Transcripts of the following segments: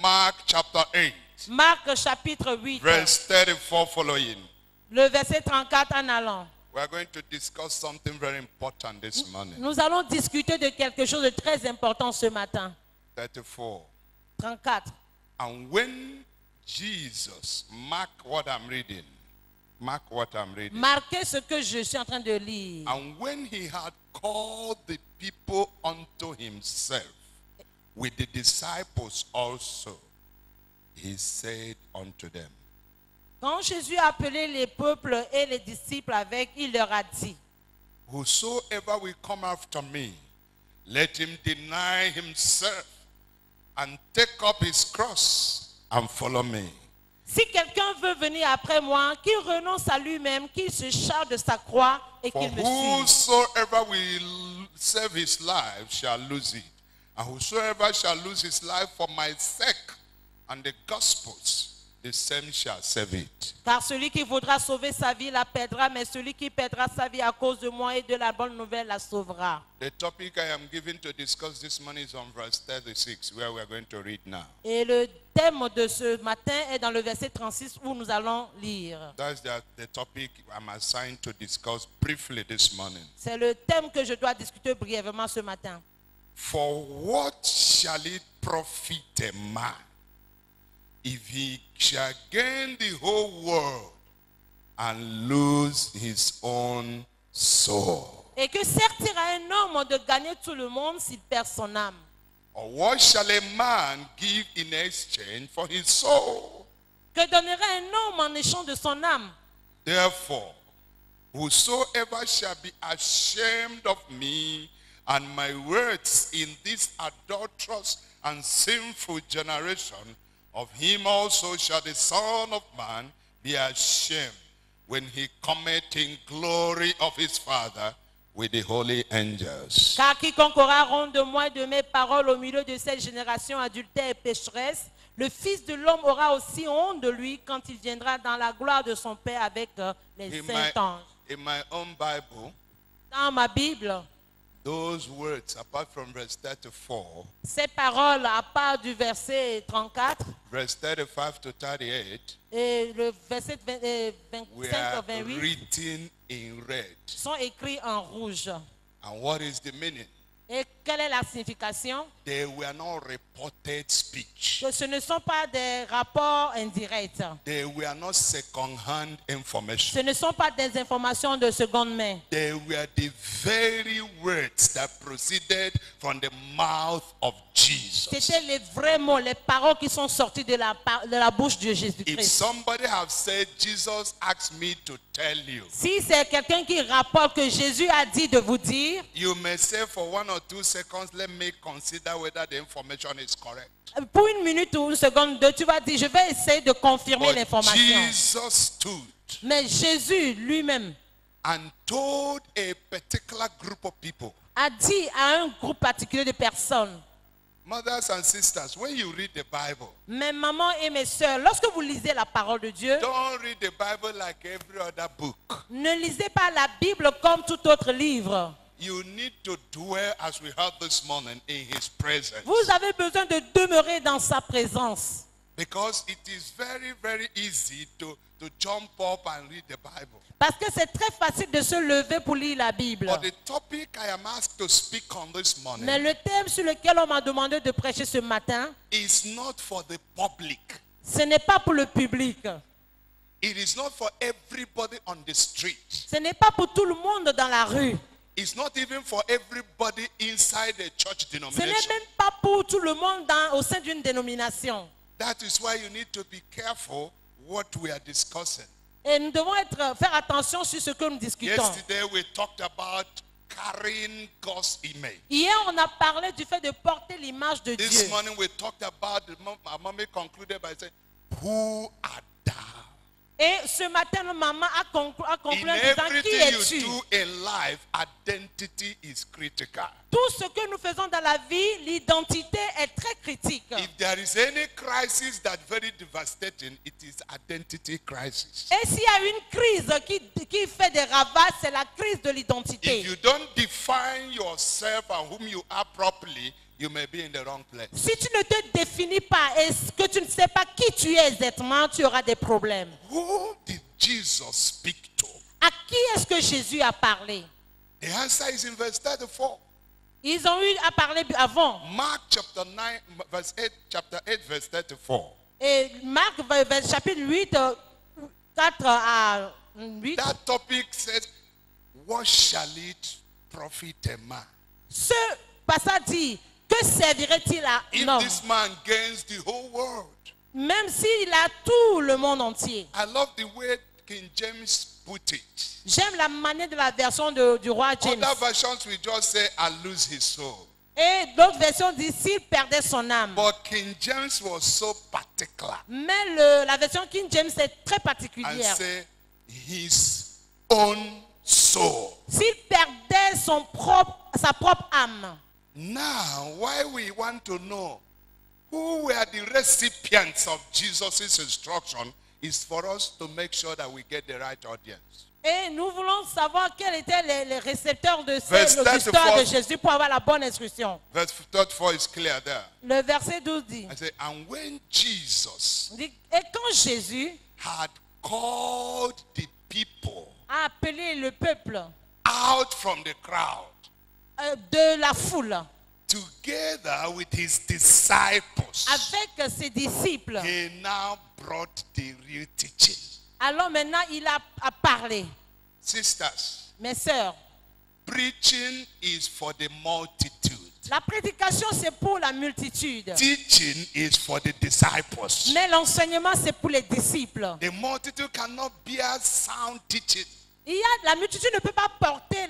Mark chapter 8, Marc chapitre 8, verse 34 following. le verset 34 en allant. We are going to discuss something very important this morning. Nous allons discuter de quelque chose de très important ce matin. 34. 34. And when Jesus, mark what I'm reading. Mark what I'm reading. Marquez ce que je suis en train de lire. And when he had called the people unto himself, with the disciples also, he said unto them, Quand Jésus a appelé les peuples et les disciples avec, il leur a dit, whosoever will come after me, let him deny himself and take up his cross and follow me. si quelqu'un veut venir après moi, qu'il renonce à lui-même, qu'il se charge de sa croix et For qu'il me suive. whosoever will save his life shall lose it. And whosoever shall lose his life for my sake and the gospel's, the same shall save it. Car celui qui voudra sauver sa vie la perdra, mais celui qui perdra sa vie à cause de moi et de la bonne nouvelle la sauvera. The topic I am given to discuss this morning is on verse 36, where we are going to read now. Et le thème de ce matin est dans le verset 36 où nous allons lire. That's the topic I'm assigned to discuss briefly this morning. C'est le thème que je dois discuter brièvement ce matin. For what shall it profit a man if he shall gain the whole world and lose his own soul? Et que servira un homme de gagner tout le monde s'il perd son âme? Or what shall a man give in exchange for his soul? Que donnerait un homme en échange de son âme? Therefore, whosoever shall be ashamed of me and my words in this adulterous and sinful generation, of him also shall the Son of Man be ashamed when he cometh in glory of his Father with the holy angels. Car quiconque aura honte de moi et de mes paroles au milieu de cette génération adultère et pécheresse, le Fils de l'homme aura aussi honte de lui quand il viendra dans la gloire de son Père avec les saints anges. In my own Bible, Dans ma Bible, those words, apart from verse 34, ces paroles, à part du verset 34 verse 35 to 38, et le verset we 25 are au 28, written in red. sont écrits en rouge. And what is the meaning? Et quelle est la signification? They were not reported speech. Que ce ne sont pas des rapports indirects. They were not second-hand information. Ce ne sont pas des informations de seconde main. They were the very words that proceeded from the mouth of Jesus. C'était les vrais mots, les paroles qui sont sorties de la bouche de If Jésus-Christ. somebody have said, Jesus asked me to tell you, Si c'est quelqu'un qui rapporte que Jésus a dit de vous dire, you may say for 1 or 2 seconds, let me consider whether the information is correct. pour une minute ou une seconde, tu vas dire, je vais essayer de confirmer But l'information. Jesus stood Mais Jésus lui-même and told a particular group of people, a dit à un groupe particulier de personnes, mothers and sisters, when you read the Bible, mes mamans et mes sœurs, lorsque vous lisez la parole de Dieu, don't read the Bible like every other book. ne lisez pas la Bible comme tout autre livre. You need to dwell, as we heard this morning, in his presence. Vous avez besoin de demeurer dans sa présence. Because it is very, very easy to jump up and read the Bible. Parce que c'est très facile de se lever pour lire la Bible. But the topic I am asked to speak on this morning Mais le thème sur lequel on m'a demandé de prêcher ce matin, is not for the public. ce n'est pas pour le public. It is not for everybody on the street. Ce n'est pas pour tout le monde dans la rue. It's not even for everybody inside the church Ce n'est denomination. même pas pour tout le monde au sein d'une dénomination. That is why you need to be careful what we are discussing. Et nous devons faire attention sur ce que nous discutons. Yesterday we talked about carrying God's image. Hier, on a parlé du fait de porter l'image de This Dieu. morning we talked about, my mommy concluded by saying, who art thou? Et ce matin, maman a conclu In en disant, qui everything you es-tu? do in life, identity is critical. Tout ce que nous faisons dans la vie, l'identité est très critique. If there is any crisis that's very devastating, it is identity crisis. Et s'il y a une crise qui fait des ravages, c'est la crise de l'identité. If you don't define yourself and whom you are properly, you may be in the wrong place. Si tu ne te définis pas et que tu ne sais pas qui tu es exactement, tu auras des problèmes. Who did Jesus speak to? À qui est-ce que Jésus a parlé? The answer is in verse 34. Ils ont eu à parler avant. Mark chapter 9, verse 8, chapter 8, verse 34. Et Marc, chapitre 8, 4 à 8. That topic says, what shall it profit a man? Ce passage dit, que servirait-il à If un homme, this man gains the whole world. même s'il a tout le monde entier? I love the way King James put it. J'aime la manière de la version du roi James. Other versions will just say, I lose his soul. Et d'autres versions disent s'il perdait son âme. But King James was so particular Mais la version King James est très and particulière. say his own soul. S'il perdait sa propre âme. Now, why we want to know who were the recipients of Jesus' instruction is for us to make sure that we get the right audience. Et nous voulons savoir quels étaient les récepteurs de Verse l'histoire 34. de Jésus pour avoir la bonne instruction. Verse 34 is clear there. Le verset 12 dit, I say, and when Jesus et quand Jésus had called the people a appelé le peuple out from the crowd de la foule together with his disciples, avec ses disciples, he now brought the real teaching. alors maintenant il a parlé. Sisters, Mes sœurs, preaching is for the multitude. la prédication c'est pour la multitude, Teaching is for the disciples. mais l'enseignement c'est pour les disciples. The multitude cannot bear sound teaching. La multitude ne peut pas porter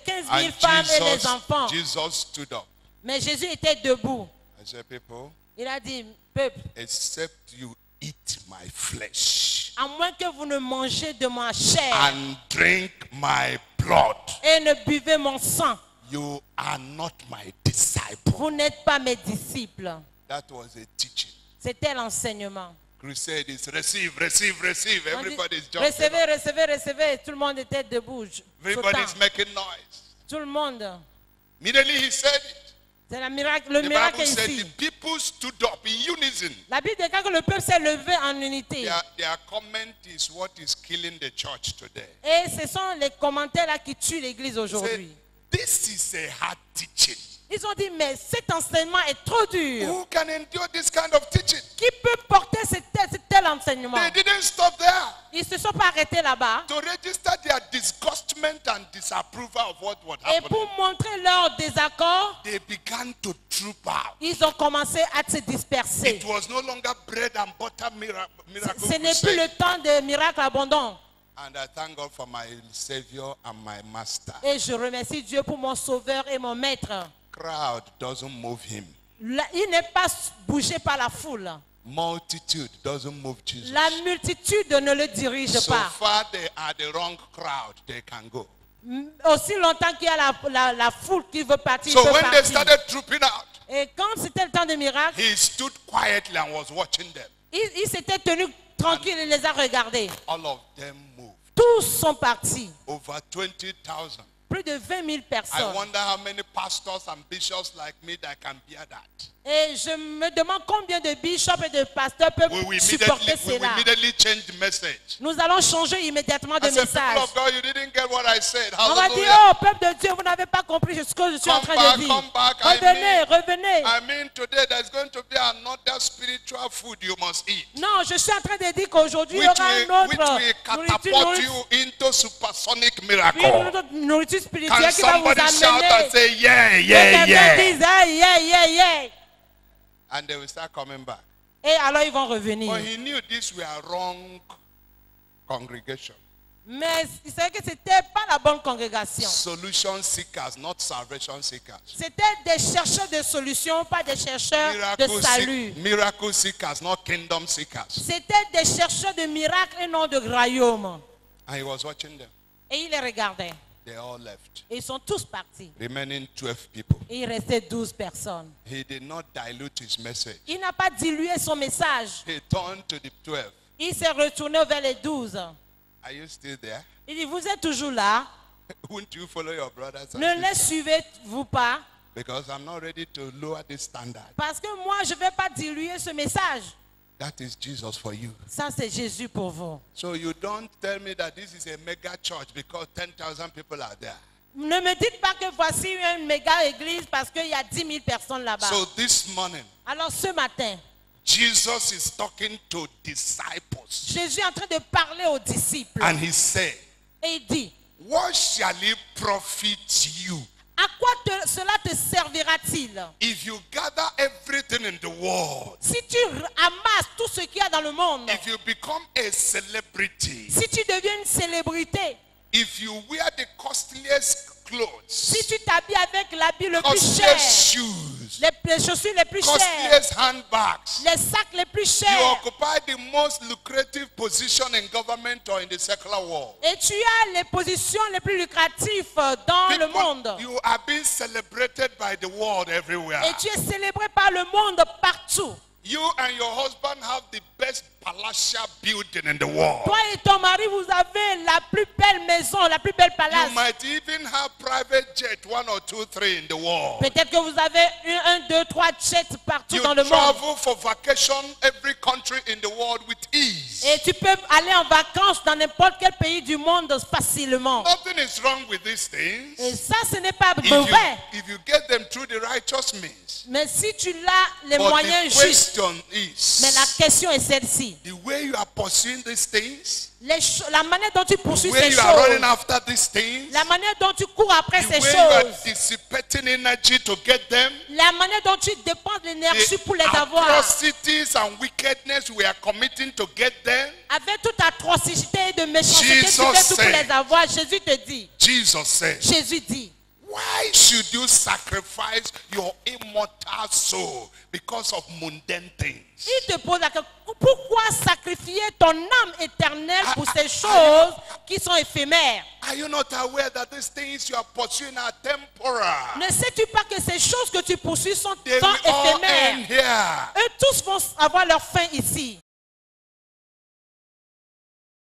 15 000 femmes et les enfants. Jesus stood up. Mais Jésus était debout. I said, people, Il a dit, peuple, except you eat my flesh à moins que vous ne mangez de ma chair and drink my blood, et ne buvez mon sang, you are not my disciple. vous n'êtes pas mes disciples. That was a teaching. C'était l'enseignement. Crusade is receive, receive, receive. On dit, Everybody's jumping recevez, up. recevez, recevez. Tout le monde était debout. Everybody's sautant. making noise. Tout le monde. Immediately he said it. C'est le miracle The est Bible said ici. the people stood up in unison. La Bible déclare que le peuple s'est levé en unité. Their comment is what is killing the church today. Et ce sont les commentaires là qui tuent l'église Say, aujourd'hui. this is a hard teaching. Ils ont dit, mais cet enseignement est trop dur. Who can endure this kind of teaching? Qui peut porter tel enseignement? They didn't stop there. Ils ne se sont pas arrêtés là-bas. To register their disgustment and disapproval of what was Et happening, pour montrer leur désaccord, they began to troop out. ils ont commencé à se disperser. It was no longer bread and butter miracle Ce n'est plus le crusade. temps de miracles abondants. And I thank God for my Savior and my Master. Et je remercie Dieu pour mon sauveur et mon maître. Crowd doesn't move him. Il n'est pas bougé par la foule. Multitude doesn't move Jesus. La multitude ne le dirige So pas. far they are the wrong crowd, they can go. Aussi longtemps qu'il y a la foule qui veut partir, So il peut when they partir. started trooping out, Et quand c'était le temps des miracles, he stood quietly and was watching them. il s'était tenu tranquille et les a regardés. All of them moved. Tous sont partis. Over 20,000. Plus de 20 000 I personnes. wonder how many pastors and bishops like me that can bear that. Et je me demande combien de bishops et de pasteurs peuvent We will supporter immediately, cela. change the message. Nous allons changer immédiatement de I said, message. people of God, you didn't get what I said. On va dire, Hallelujah. oh peuple de Dieu, vous n'avez pas compris ce que je suis en Come train back, de dire. come back. Revenez. I mean, today there's going to be another spiritual food you must eat. Non, je suis en train de dire qu'aujourd'hui, il y Which aura un will autre catapult you into supersonic une miracle. autre nourriture spirituelle Can qui va vous somebody shout and amener. say, yeah, Que yeah, quelqu'un yeah. dise, ah, yeah. And they will start coming back. Et alors ils vont revenir. But he knew these were wrong congregation. Mais c'est vrai que c'était pas la bonne congrégation. Solution seekers, not salvation seekers. C'était des chercheurs de solutions, pas des chercheurs de salut. Miracle seekers, not kingdom seekers. C'était des chercheurs de miracles et non de royaume. And he was watching them. Et il les regardait. They all left, Et ils sont tous partis. remaining 12 people. Et il restait 12 personnes. He did not dilute his message. Il n'a pas dilué son message. He turned to the 12. Il s'est retourné vers les 12. Are you still there? Il dit, vous êtes toujours là. Won't you follow your brothers and Ne les sisters? suivez-vous pas? Because I'm not ready to lower this standard. Parce que moi, je ne vais pas diluer ce message. That is Jesus for you. Ça, c'est Jésus pour vous. So you don't tell me that this is a mega church because 10,000 people are there. Ne me dites pas que voici une méga église parce qu'il y a 10 000 personnes là-bas. So this morning, Alors ce matin, Jesus is talking to disciples. Jésus est en train de parler aux disciples. And he said, Et il dit, what shall it profit you à quoi cela te servira-t-il if you gather everything in the world? si tu amasses tout ce qu'il y a dans le monde, If you become a celebrity, si tu deviens une célébrité, if you wear the costliest clothes, si tu t'habilles avec l'habit le plus cher, costliest shoes, les chaussures les plus chères, costliest handbags, les sacs les plus you chers, occupy the most lucrative position in government or in the secular world. et tu as les positions les plus lucratives dans le monde, You are being celebrated by the world everywhere. et tu es célébré par le monde partout. You and your husband have the best palatial building in the world. Toi et ton mari, vous avez la plus belle maison, la plus belle You palace. might even have private jet, 1 or 2, 3 in the world. Peut-être que vous avez 1, 2, 3 jets partout You dans le monde. travel for vacation every country in the world with ease. Et tu peux aller en vacances dans n'importe quel pays du monde facilement. Nothing is wrong with these things. Et ça, ce n'est pas mauvais. If you get them through the righteous means. Mais si tu as les But moyens the justes, question is, mais la question est celle-ci. the way you are pursuing these things, La manière dont tu the poursuis way ces you are running choses, after these things, la manière dont tu cours après the ces way you are choses, dissipating energy to get them, la manière dont tu dépenses l'énergie pour les the avoir, atrocities and wickedness we are committing to get them, avec toute atrocité et de méchanceté, tu Jesus fais tout pour said. les avoir. Jésus te dit, Jesus said, Jésus dit, why should you sacrifice your immortal soul because of mundane things? il te pose la question, pourquoi sacrifier ton âme éternelle pour ces choses qui sont éphémères? Are you not aware that these things you are pursuing are temporal? Ne sais-tu pas que ces choses que tu poursuis sont They temps will all end éphémères? here. Eux tous vont avoir leur fin ici.